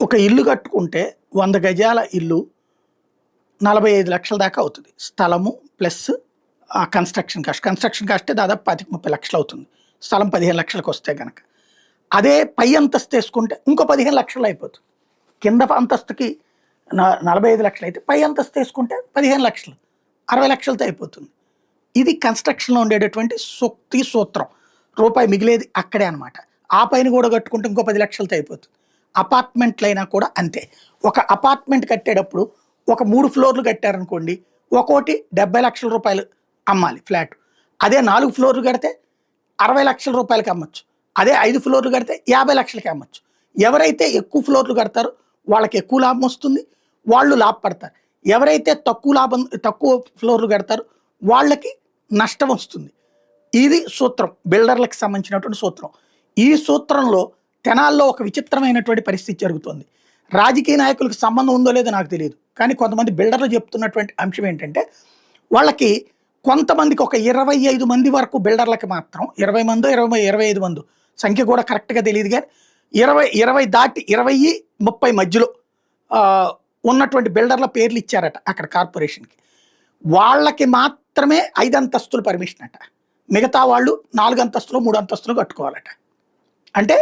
ఒక ఇల్లు కట్టుకుంటే 100 గజాల ఇల్లు 45 లక్షల దాకా అవుతుంది. స్థలము ప్లస్ కన్స్ట్రక్షన్ కాస్ట్. కన్స్ట్రక్షన్ కాస్టే దాదాపు 25-30 లక్షలు అవుతుంది. స్థలం 15 లక్షలకు వస్తే గనక. అదే పై అంతస్తు వేసుకుంటే ఇంకో 15 లక్షలు అయిపోతుంది. కింద అంతస్తుకి 45 లక్షలు అయితే పై అంతస్తు వేసుకుంటే 15 లక్షలు, 60 లక్షలతో అయిపోతుంది. ఇది కన్స్ట్రక్షన్లో ఉండేటటువంటి సూత్రం. రూపాయి మిగిలేది అక్కడే అనమాట. ఆ పైన కూడా కట్టుకుంటే ఇంకో 10 లక్షలతో అయిపోతుంది. అపార్ట్మెంట్లు అయినా కూడా అంతే. ఒక అపార్ట్మెంట్ కట్టేటప్పుడు ఒక 3 ఫ్లోర్లు కట్టారనుకోండి, ఒక్కోటి 70 లక్షల రూపాయలు అమ్మాలి ఫ్లాట్. అదే 4 ఫ్లోర్లు కడితే 60 లక్షల రూపాయలకి అమ్మచ్చు. అదే 5 ఫ్లోర్లు కడితే 50 లక్షలకి అమ్మచ్చు. ఎవరైతే ఎక్కువ ఫ్లోర్లు కడతారో వాళ్ళకి ఎక్కువ లాభం వస్తుంది, వాళ్ళు లాభపడతారు. ఎవరైతే తక్కువ ఫ్లోర్లు కడతారో వాళ్ళకి నష్టం వస్తుంది. ఇది సూత్రం, బిల్డర్లకు సంబంధించినటువంటి సూత్రం. ఈ సూత్రంలో తెనాల్లో ఒక విచిత్రమైనటువంటి పరిస్థితి జరుగుతుంది. రాజకీయ నాయకులకు సంబంధం ఉందో లేదో నాకు తెలియదు, కానీ కొంతమంది బిల్డర్లు చెప్తున్నటువంటి అంశం ఏంటంటే, వాళ్ళకి కొంతమందికి ఒక 25 మంది వరకు బిల్డర్లకి మాత్రం 20 మందో 25 మందో సంఖ్య కూడా కరెక్ట్గా తెలియదు, కానీ 20 దాటి 20-30 మధ్యలో ఉన్నటువంటి బిల్డర్ల పేర్లు ఇచ్చారట అక్కడ కార్పొరేషన్కి. వాళ్ళకి మాత్రమే 5 అంతస్తులు పర్మిషన్ అట. మిగతా వాళ్ళు 4 అంతస్తులు 3 అంతస్తులు కట్టుకోవాలట. అంటే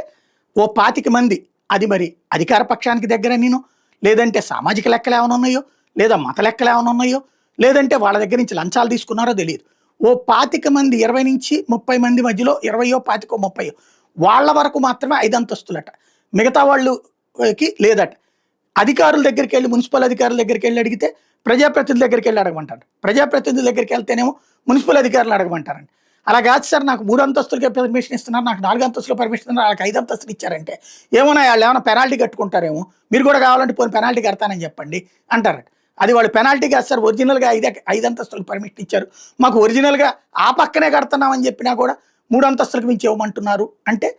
ఓ 25 మంది, అది మరి అధికార పక్షానికి దగ్గర నేను, లేదంటే సామాజిక లెక్కలు ఏమైనా ఉన్నాయో, లేదా మత లెక్కలు ఏమైనా ఉన్నాయో, లేదంటే వాళ్ళ దగ్గర నుంచి లంచాలు తీసుకున్నారో తెలియదు. ఓ 25 మంది 20-30 మంది మధ్యలో 20, 25, 30 వాళ్ళ వరకు మాత్రమే 5 అంతస్తులట. మిగతా వాళ్ళకి లేదట. అధికారుల దగ్గరికి వెళ్ళి, మున్సిపల్ అధికారుల దగ్గరికి వెళ్ళి అడిగితే ప్రజాప్రతినిధుల దగ్గరికి వెళ్ళి అడగమంటారు. ప్రజాప్రతినిధుల దగ్గరికి వెళ్తేనేమో మున్సిపల్ అధికారులు అడగమంటారండి. అలా కాదు సార్, నాకు 3 అంతస్తులకే పర్మిషన్ ఇస్తున్నారు, నాకు 4 అంతస్తులు పర్మిషన్ ఇస్తున్నారు, వాళ్ళకి 5 అంతస్తులు ఇచ్చారంటే ఏమన్నా వాళ్ళు ఏమైనా పెనాల్టీ కట్టుకుంటారేమో, మీరు కూడా కావాలంటే పోనీ పెనాల్టీ కడతానని చెప్పండి అంటారట. అది వాళ్ళు పెనాల్టీ కాదు సార్, ఒరిజినల్గా 5 అంతస్తులకు పర్మిషన్ ఇచ్చారు, మాకు ఒరిజినల్గా ఆ పక్కనే కడుతున్నామని చెప్పినా కూడా 3 అంతస్తులకు మించి ఇవ్వమంటున్నారు అంటే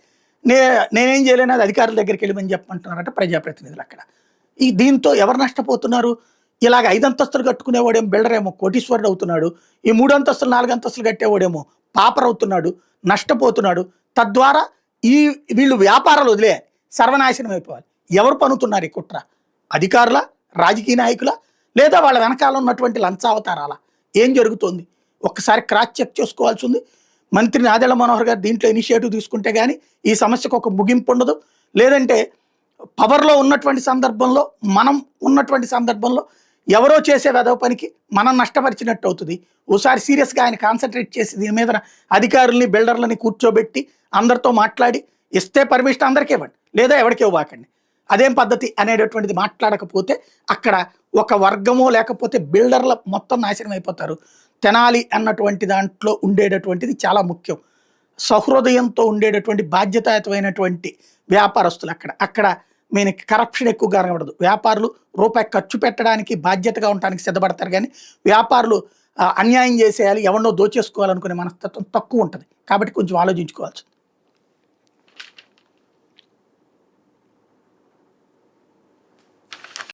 నేనేం చేయలేను, అది అధికారుల దగ్గరికి వెళ్ళమని చెప్పమంటున్నారట ప్రజాప్రతినిధులు అక్కడ. దీంతో ఎవరు నష్టపోతున్నారు? ఇలాగ 5 అంతస్తులు కట్టుకునేవాడేమో బిల్డర్ ఏమో కోటీశ్వరుడు అవుతున్నాడు, ఈ 3 అంతస్తులు 4 అంతస్తులు కట్టేవాడేమో పాపర్ అవుతున్నాడు, నష్టపోతున్నాడు. తద్వారా వీళ్ళు వ్యాపారాలు వదిలేయాలి, సర్వనాశనం అయిపోవాలి. ఎవరు పనుతున్నారు ఈ కుట్ర? అధికారుల, రాజకీయ నాయకుల, లేదా వాళ్ళ వెనకాల ఉన్నటువంటి లంచావతారాల? ఏం జరుగుతోంది ఒక్కసారి క్రాస్ చెక్ చేసుకోవాల్సి ఉంది. మంత్రి నాదెళ్ల మనోహర్ గారు దీంట్లో ఇనిషియేటివ్ తీసుకుంటే కానీ ఈ సమస్యకు ఒక ముగింపు ఉండదు. లేదంటే పవర్లో ఉన్నటువంటి సందర్భంలో, మనం ఉన్నటువంటి సందర్భంలో ఎవరో చేసే వెధవ పనికి మనం నష్టపరిచినట్టు అవుతుంది. ఓసారి సీరియస్గా ఆయన కాన్సన్ట్రేట్ చేసి దీని మీద అధికారుల్ని, బిల్డర్లని కూర్చోబెట్టి అందరితో మాట్లాడి ఇస్తే పర్మిషన్ అందరికీ ఇవ్వండి, లేదా ఎవరికి ఇవ్వకండి, అదేం పద్ధతి అనేటటువంటిది మాట్లాడకపోతే అక్కడ ఒక వర్గమో లేకపోతే బిల్డర్ల మొత్తం నాశనం అయిపోతారు. తెనాలి అన్నటువంటి దాంట్లో ఉండేటటువంటిది చాలా ముఖ్యం. సహృదయంతో ఉండేటటువంటి బాధ్యతాయుతమైనటువంటి వ్యాపారస్తులు అక్కడ మనకి కరప్షన్ ఎక్కువగా కనబడదు. వ్యాపారులు రూపాయి ఖర్చు పెట్టడానికి, బాధ్యతగా ఉండడానికి సిద్ధపడతారు, కానీ వ్యాపారులు అన్యాయం చేసేయాలి, ఎవరినో దోచేసుకోవాలనుకునే మనస్తత్వం తక్కువ ఉంటుంది. కాబట్టి కొంచెం ఆలోచించుకోవాల్సింది.